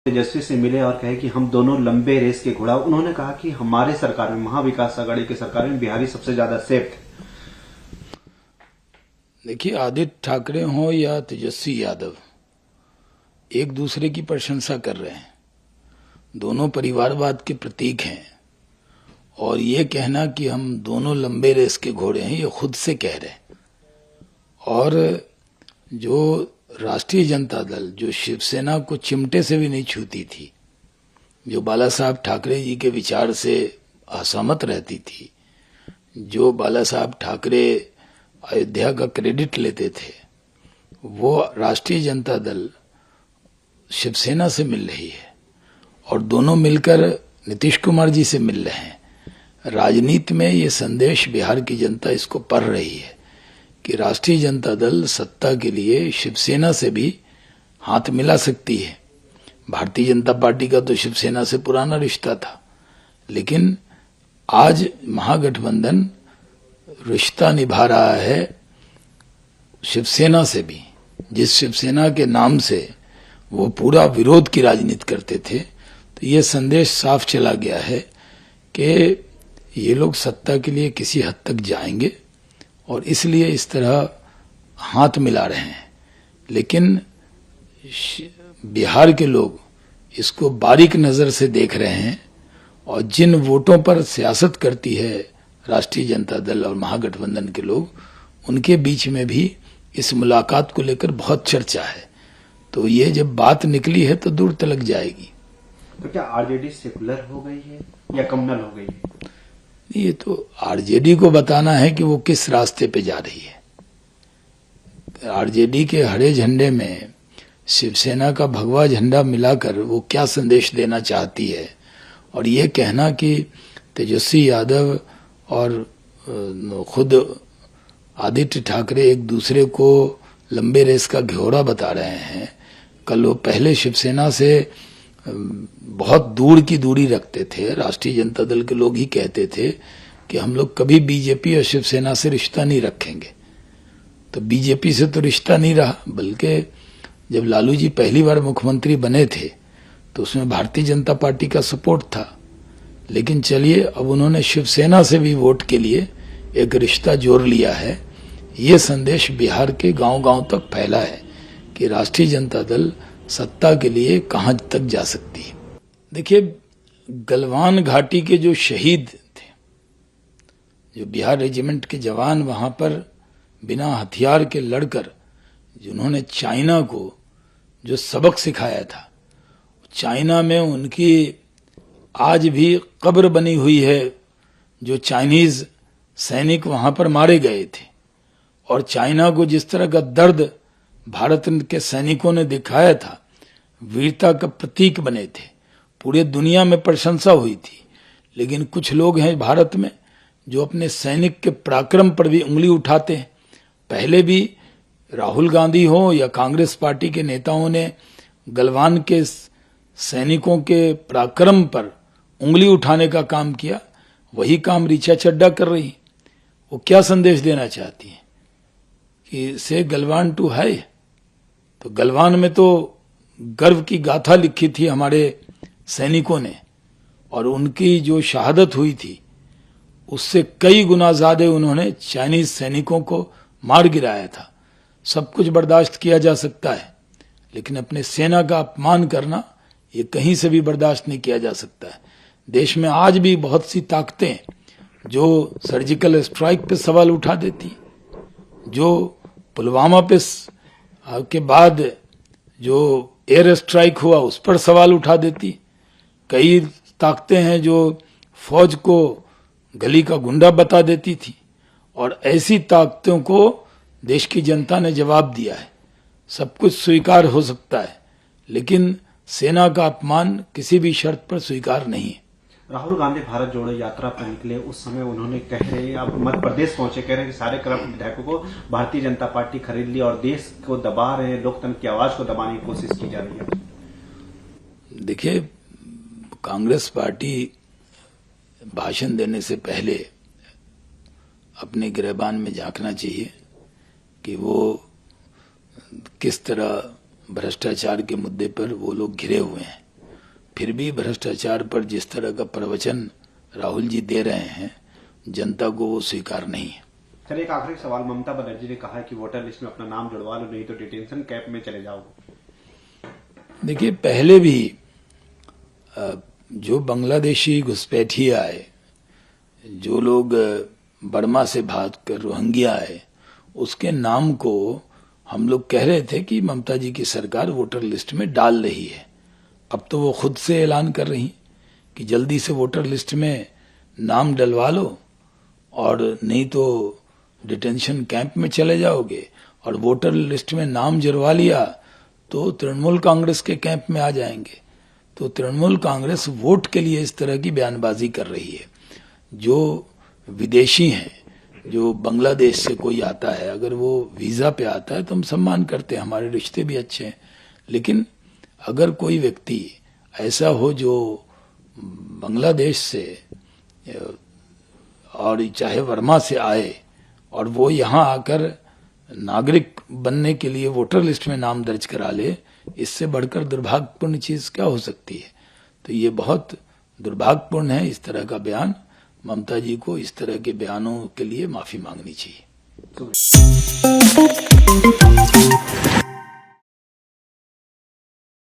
तेजस्वी से मिले और कहे कि हम दोनों लंबे रेस के घोड़ा। उन्होंने कहा कि हमारे सरकार में, महाविकास आघाड़ी की सरकार में बिहारी सबसे ज्यादा सेफ थे। देखिए, आदित्य ठाकरे हो या तेजस्वी यादव एक दूसरे की प्रशंसा कर रहे हैं, दोनों परिवारवाद के प्रतीक हैं। और ये कहना कि हम दोनों लंबे रेस के घोड़े हैं, ये खुद से कह रहे हैं। और जो राष्ट्रीय जनता दल, जो शिवसेना को चिमटे से भी नहीं छूती थी, जो बाला साहब ठाकरे जी के विचार से असहमत रहती थी, जो बाला साहब ठाकरे अयोध्या का क्रेडिट लेते थे, वो राष्ट्रीय जनता दल शिवसेना से मिल रही है और दोनों मिलकर नीतीश कुमार जी से मिल रहे हैं। राजनीति में ये संदेश बिहार की जनता इसको पढ़ रही है कि राष्ट्रीय जनता दल सत्ता के लिए शिवसेना से भी हाथ मिला सकती है। भारतीय जनता पार्टी का तो शिवसेना से पुराना रिश्ता था, लेकिन आज महागठबंधन रिश्ता निभा रहा है शिवसेना से भी, जिस शिवसेना के नाम से वो पूरा विरोध की राजनीति करते थे। तो ये संदेश साफ चला गया है कि ये लोग सत्ता के लिए किसी हद तक जाएंगे और इसलिए इस तरह हाथ मिला रहे हैं। लेकिन बिहार के लोग इसको बारीक नजर से देख रहे हैं और जिन वोटों पर सियासत करती है राष्ट्रीय जनता दल और महागठबंधन के लोग, उनके बीच में भी इस मुलाकात को लेकर बहुत चर्चा है। तो ये जब बात निकली है तो दूर तलक जाएगी। तो क्या आरजेडी सेकुलर हो गई है या कम्युनल हो गई है? ये तो आरजेडी को बताना है कि वो किस रास्ते पे जा रही है। आरजेडी के हरे झंडे में शिवसेना का भगवा झंडा मिलाकर वो क्या संदेश देना चाहती है। और ये कहना कि तेजस्वी यादव और खुद आदित्य ठाकरे एक दूसरे को लंबे रेस का घोड़ा बता रहे हैं। कल वो पहले शिवसेना से बहुत दूर की दूरी रखते थे। राष्ट्रीय जनता दल के लोग ही कहते थे कि हम लोग कभी बीजेपी और शिवसेना से रिश्ता नहीं रखेंगे। तो बीजेपी से तो रिश्ता नहीं रहा, बल्कि जब लालू जी पहली बार मुख्यमंत्री बने थे तो उसमें भारतीय जनता पार्टी का सपोर्ट था। लेकिन चलिए, अब उन्होंने शिवसेना से भी वोट के लिए एक रिश्ता जोड़ लिया है। ये संदेश बिहार के गांव-गांव तक फैला है कि राष्ट्रीय जनता दल सत्ता के लिए कहां तक जा सकती है। देखिए, गलवान घाटी के जो शहीद थे, जो बिहार रेजिमेंट के जवान वहां पर बिना हथियार के लड़कर जिन्होंने चाइना को जो सबक सिखाया था, चाइना में उनकी आज भी कब्र बनी हुई है। जो चाइनीज सैनिक वहां पर मारे गए थे और चाइना को जिस तरह का दर्द भारत के सैनिकों ने दिखाया था, वीरता का प्रतीक बने थे, पूरे दुनिया में प्रशंसा हुई थी। लेकिन कुछ लोग हैं भारत में जो अपने सैनिक के पराक्रम पर भी उंगली उठाते हैं। पहले भी राहुल गांधी हो या कांग्रेस पार्टी के नेताओं ने गलवान के सैनिकों के पराक्रम पर उंगली उठाने का काम किया। वही काम ऋचा चड्ढा कर रही। वो क्या संदेश देना चाहती है कि से गलवान टू है। तो गलवान में तो गर्व की गाथा लिखी थी हमारे सैनिकों ने, और उनकी जो शहादत हुई थी उससे कई गुना ज्यादा उन्होंने चाइनीज सैनिकों को मार गिराया था। सब कुछ बर्दाश्त किया जा सकता है, लेकिन अपने सेना का अपमान करना ये कहीं से भी बर्दाश्त नहीं किया जा सकता है। देश में आज भी बहुत सी ताकतें जो सर्जिकल स्ट्राइक पे सवाल उठा देती, जो पुलवामा पे के बाद जो एयर स्ट्राइक हुआ उस पर सवाल उठा देती। कई ताकतें हैं जो फौज को गली का गुंडा बता देती थी, और ऐसी ताकतों को देश की जनता ने जवाब दिया है। सब कुछ स्वीकार हो सकता है, लेकिन सेना का अपमान किसी भी शर्त पर स्वीकार नहीं है। राहुल गांधी भारत जोड़ो यात्रा पर निकले, उस समय उन्होंने कह रहे हैं, अब मध्य प्रदेश पहुंचे, कह रहे हैं कि सारे करप्ट विधायकों को भारतीय जनता पार्टी खरीद ली और देश को दबा रहे हैं, लोकतंत्र की आवाज को दबाने की कोशिश की जा रही है। देखिए, कांग्रेस पार्टी भाषण देने से पहले अपने गिरबान में झांकना चाहिए कि वो किस तरह भ्रष्टाचार के मुद्दे पर वो लोग घिरे हुए हैं। फिर भी भ्रष्टाचार पर जिस तरह का प्रवचन राहुल जी दे रहे हैं, जनता को वो स्वीकार नहीं है। सर, एक आखिरी सवाल, ममता बनर्जी ने कहा है कि वोटर लिस्ट में अपना नाम जुड़वा लो, नहीं तो डिटेंशन कैंप में चले जाओगे। देखिए, पहले भी जो बांग्लादेशी घुसपैठिए आए, जो लोग बर्मा से भाग कर रोहिंग्या आए, उसके नाम को हम लोग कह रहे थे कि ममता जी की सरकार वोटर लिस्ट में डाल रही है। अब तो वो खुद से ऐलान कर रही कि जल्दी से वोटर लिस्ट में नाम डलवा लो और नहीं तो डिटेंशन कैंप में चले जाओगे, और वोटर लिस्ट में नाम जुड़वा लिया तो तृणमूल कांग्रेस के कैंप में आ जाएंगे। तो तृणमूल कांग्रेस वोट के लिए इस तरह की बयानबाजी कर रही है। जो विदेशी हैं, जो बांग्लादेश से कोई आता है, अगर वो वीजा पे आता है तो हम सम्मान करते हैं, हमारे रिश्ते भी अच्छे हैं। लेकिन अगर कोई व्यक्ति ऐसा हो जो बांग्लादेश से और चाहे वर्मा से आए और वो यहाँ आकर नागरिक बनने के लिए वोटर लिस्ट में नाम दर्ज करा ले, इससे बढ़कर दुर्भाग्यपूर्ण चीज क्या हो सकती है। तो ये बहुत दुर्भाग्यपूर्ण है इस तरह का बयान। ममता जी को इस तरह के बयानों के लिए माफी मांगनी चाहिए।